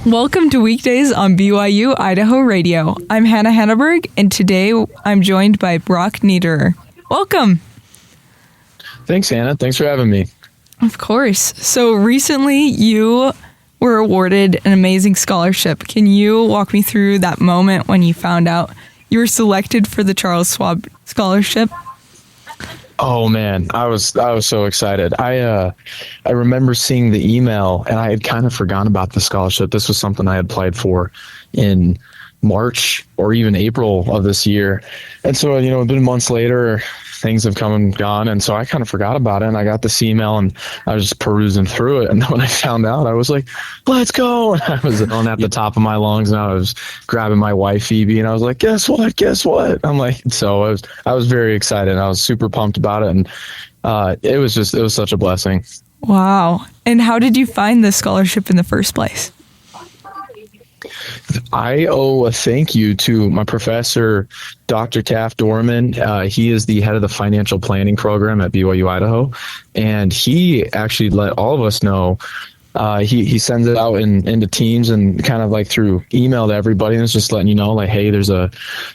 Welcome to Weekdays on BYU-Idaho Radio. I'm Hannah Hanneberg, and today I'm joined by Brock Niederer. Welcome. Thanks, Hannah. Thanks for having me. Of course. So recently you were awarded an amazing scholarship. Can you walk me through that moment when you found out you were selected for the Charles Schwab scholarship? Oh man, I was so excited. I remember seeing the email, and I had kind of forgotten about the scholarship. This was something I had applied for in March or even April of this year. And so, it's been months later, things have come and gone. And so I kind of forgot about it. And I got this email and I was just perusing through it. And when I found out, I was like, let's go. And I was on at the top of my lungs, and I was grabbing my wife, Phoebe, and I was like, guess what? I'm like, so I was very excited. And I was super pumped about it. And it was such a blessing. Wow. And how did you find this scholarship in the first place? I owe a thank you to my professor, Dr. Taft Dorman. He is the head of the financial planning program at BYU-Idaho, and he actually let all of us know. He sends it out into teams and kind of like through email to everybody, and it's just letting you know, like, hey, there's a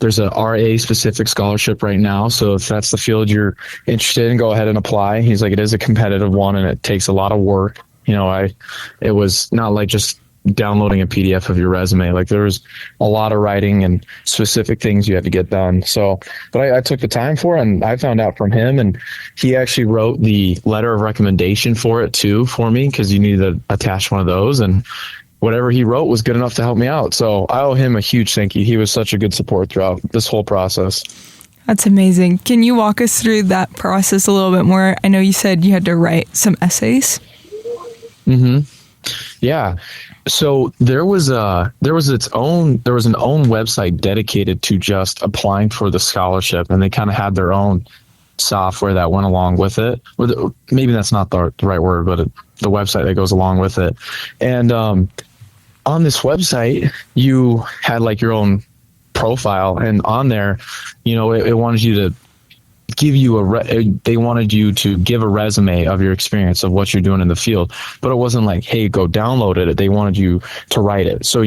RA specific scholarship right now. So if that's the field you're interested in, go ahead and apply. He's like, it is a competitive one and it takes a lot of work. It was not like just downloading a PDF of your resume. Like, there was a lot of writing and specific things you had to get done. So, but I took the time for it, and I found out from him, and he actually wrote the letter of recommendation for it too for me, because you need to attach one of those, and whatever he wrote was good enough to help me out. So I owe him a huge thank you. He was such a good support throughout this whole process. That's amazing. Can you walk us through that process a little bit more? I know you said you had to write some essays. Yeah. So there was an own website dedicated to just applying for the scholarship, and they kind of had their own software that went along with it. Maybe that's not the right word, but the website that goes along with it. And on this website, you had like your own profile, and on there, it wanted you to give you they wanted you to give a resume of your experience of what you're doing in the field, but it wasn't like, hey, go download it. They wanted you to write it. So,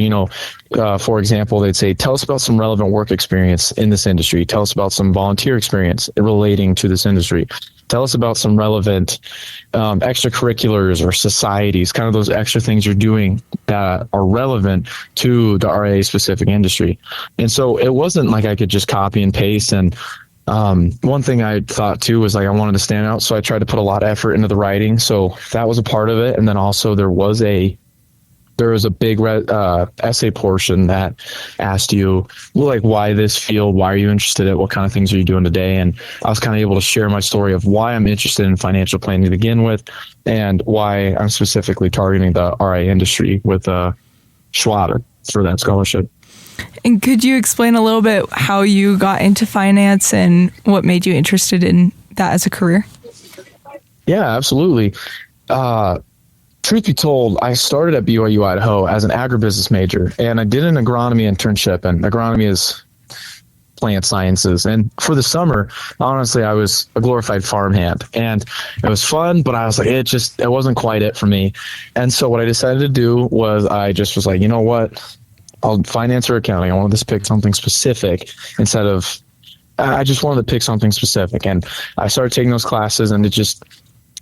for example, they'd say, tell us about some relevant work experience in this industry. Tell us about some volunteer experience relating to this industry. Tell us about some relevant extracurriculars or societies, kind of those extra things you're doing that are relevant to the RIA specific industry. And so it wasn't like I could just copy and paste. And one thing I thought too was like I wanted to stand out, so I tried to put a lot of effort into the writing. So that was a part of it, and then also there was a big essay portion that asked you, well, like, why this field? Why are you interested in it? What kind of things are you doing today? And I was kind of able to share my story of why I'm interested in financial planning to begin with, and why I'm specifically targeting the RIA industry with Schwab for that scholarship. And could you explain a little bit how you got into finance and what made you interested in that as a career? Yeah, absolutely. Truth be told, I started at BYU-Idaho as an agribusiness major, and I did an agronomy internship, and agronomy is plant sciences. And for the summer, honestly, I was a glorified farmhand, and it was fun, but I was like, it wasn't quite it for me. And so what I decided to do was I just was like, you know what? I'll finance or accounting. I wanted to pick something specific instead of, I just wanted to pick something specific. And I started taking those classes, and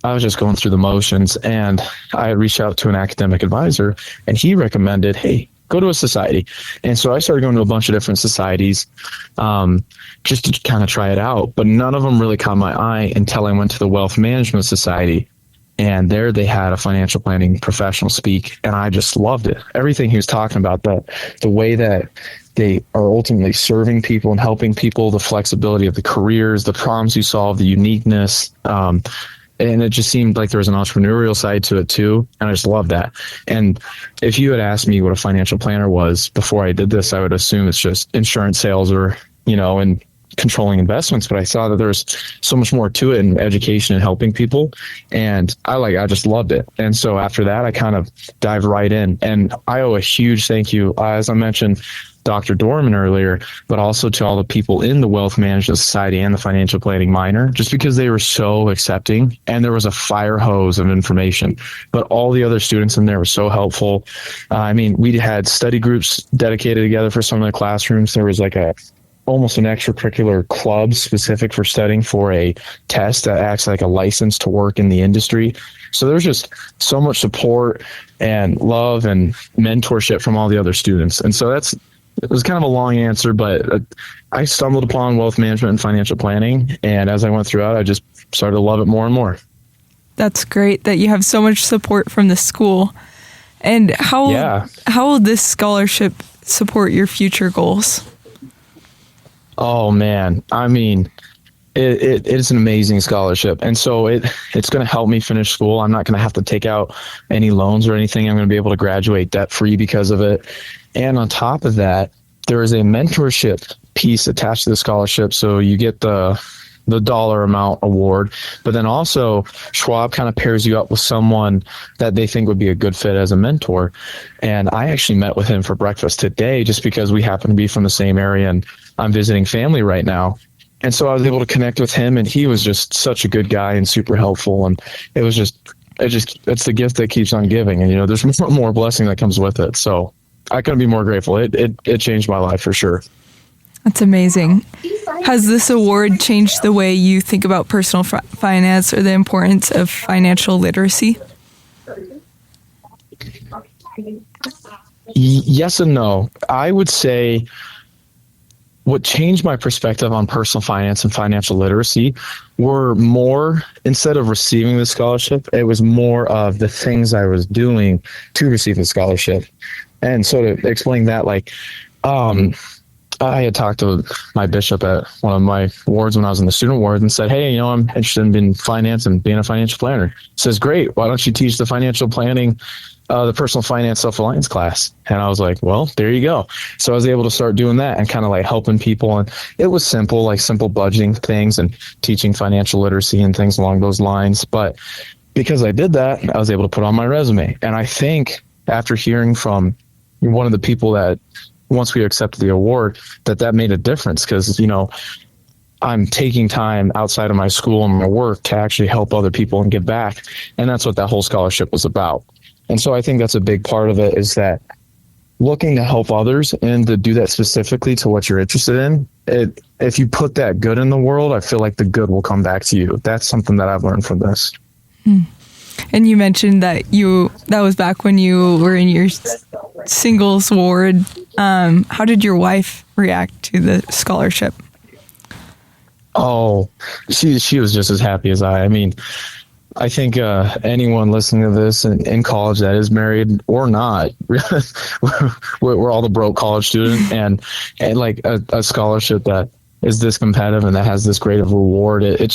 I was just going through the motions, and I reached out to an academic advisor, and he recommended, hey, go to a society. And so I started going to a bunch of different societies, just to kind of try it out. But none of them really caught my eye until I went to the Wealth Management Society. And there they had a financial planning professional speak, and I just loved it. Everything he was talking about, the way that they are ultimately serving people and helping people, the flexibility of the careers, the problems you solve, the uniqueness. And it just seemed like there was an entrepreneurial side to it too. And I just loved that. And if you had asked me what a financial planner was before I did this, I would assume it's just insurance sales or, and controlling investments, but I saw that there's so much more to it in education and helping people. And I just loved it. And so after that, I kind of dived right in, and I owe a huge thank you, as I mentioned, Dr. Dorman earlier, but also to all the people in the Wealth Management Society and the Financial Planning Minor, just because they were so accepting and there was a fire hose of information. But all the other students in there were so helpful. We had study groups dedicated together for some of the classrooms. There was almost an extracurricular club specific for studying for a test that acts like a license to work in the industry. So there's just so much support and love and mentorship from all the other students. And so it was kind of a long answer, but I stumbled upon wealth management and financial planning. And as I went throughout, I just started to love it more and more. That's great that you have so much support from the school. And how will this scholarship support your future goals? Oh, man. It is an amazing scholarship. And so it's going to help me finish school. I'm not going to have to take out any loans or anything. I'm going to be able to graduate debt free because of it. And on top of that, there is a mentorship piece attached to the scholarship. So you get the dollar amount award, but then also Schwab kind of pairs you up with someone that they think would be a good fit as a mentor. And I actually met with him for breakfast today just because we happen to be from the same area and I'm visiting family right now. And so I was able to connect with him, and he was just such a good guy and super helpful. And it's the gift that keeps on giving. And, there's more blessing that comes with it. So I couldn't be more grateful. It changed my life for sure. That's amazing. Has this award changed the way you think about personal finance or the importance of financial literacy? Yes and no. I would say what changed my perspective on personal finance and financial literacy were more, instead of receiving the scholarship, it was more of the things I was doing to receive the scholarship. And so to explain that, I had talked to my bishop at one of my wards when I was in the student ward and said, hey, I'm interested in being finance and being a financial planner. He says, great. Why don't you teach the financial planning, the personal finance self-reliance class? And I was like, well, there you go. So I was able to start doing that and kind of helping people. And it was simple budgeting things and teaching financial literacy and things along those lines. But because I did that, I was able to put on my resume. And I think after hearing from one of the people that once we accepted the award, that made a difference because, I'm taking time outside of my school and my work to actually help other people and give back. And that's what that whole scholarship was about. And so I think that's a big part of it, is that looking to help others and to do that specifically to what you're interested in. If you put that good in the world, I feel like the good will come back to you. That's something that I've learned from this. And you mentioned that was back when you were in your singles ward. How did your wife react to the scholarship? Oh, she was just as happy as I. I think anyone listening to this in college that is married or not, we're all the broke college student, and a scholarship that is this competitive and that has this great of a reward, it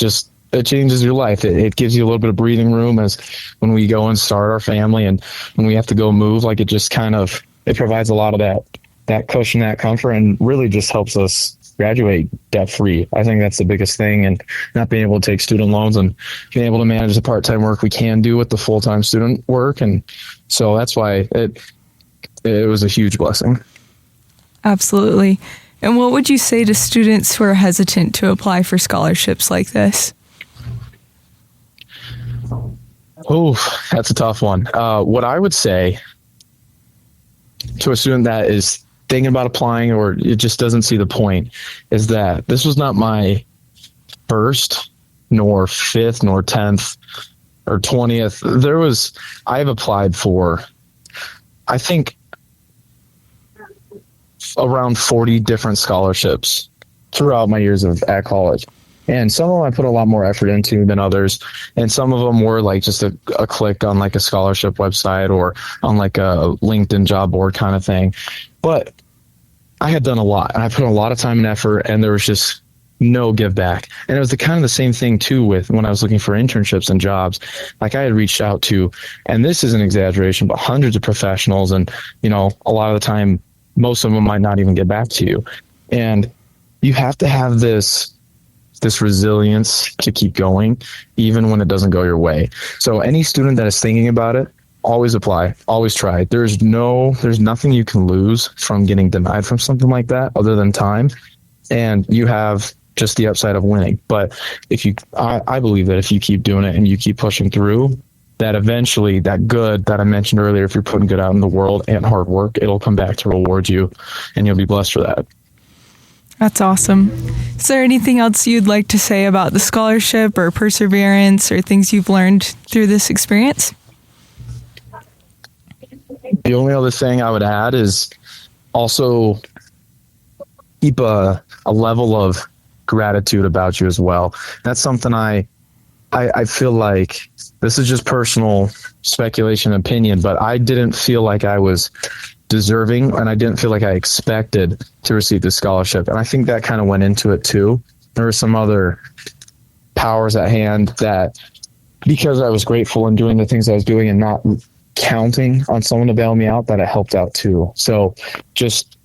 changes your life. It gives you a little bit of breathing room as when we go and start our family and when we have to go move, it just it provides a lot of that cushion, that comfort, and really just helps us graduate debt free. I think that's the biggest thing, and not being able to take student loans and being able to manage the part-time work we can do with the full-time student work. And so that's why it was a huge blessing. Absolutely. And what would you say to students who are hesitant to apply for scholarships like this? Oh, that's a tough one. What I would say to a student that is thinking about applying or it just doesn't see the point is that this was not my first, nor fifth, nor 10th, or 20th. I've applied for, I think, around 40 different scholarships throughout my years at college. And some of them I put a lot more effort into than others. And some of them were just a click on a scholarship website or on a LinkedIn job board kind of thing. But I had done a lot and I put a lot of time and effort, and there was just no give back. And it was the same thing too with when I was looking for internships and jobs. I had reached out to, and this is an exaggeration, but hundreds of professionals. And, a lot of the time, most of them might not even get back to you. And you have to have this resilience to keep going, even when it doesn't go your way. So any student that is thinking about it, always apply, always try. There's nothing you can lose from getting denied from something like that other than time. And you have just the upside of winning. But I believe that if you keep doing it and you keep pushing through, that eventually that good that I mentioned earlier, if you're putting good out in the world and hard work, it'll come back to reward you, and you'll be blessed for that. That's awesome. Is there anything else you'd like to say about the scholarship or perseverance or things you've learned through this experience? The only other thing I would add is also keep a level of gratitude about you as well. That's something I feel like, this is just personal speculation and opinion, but I didn't feel like I was deserving, and I didn't feel like I expected to receive this scholarship. And I think that kind of went into it too. There were some other powers at hand that, because I was grateful and doing the things I was doing and not counting on someone to bail me out, that it helped out too. So just,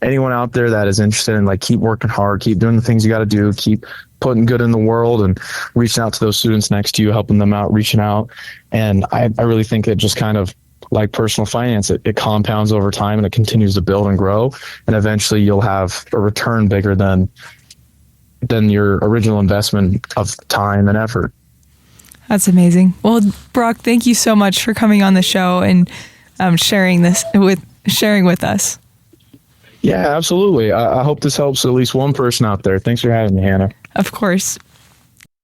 anyone out there that is interested in, like, keep working hard, keep doing the things you got to do, keep putting good in the world and reaching out to those students next to you, helping them out, reaching out. And I really think it just kind of, like personal finance, it compounds over time and it continues to build and grow. And eventually you'll have a return bigger than your original investment of time and effort. That's amazing. Well, Brock, thank you so much for coming on the show and sharing with us. Yeah, absolutely. I hope this helps at least one person out there. Thanks for having me, Hannah. Of course.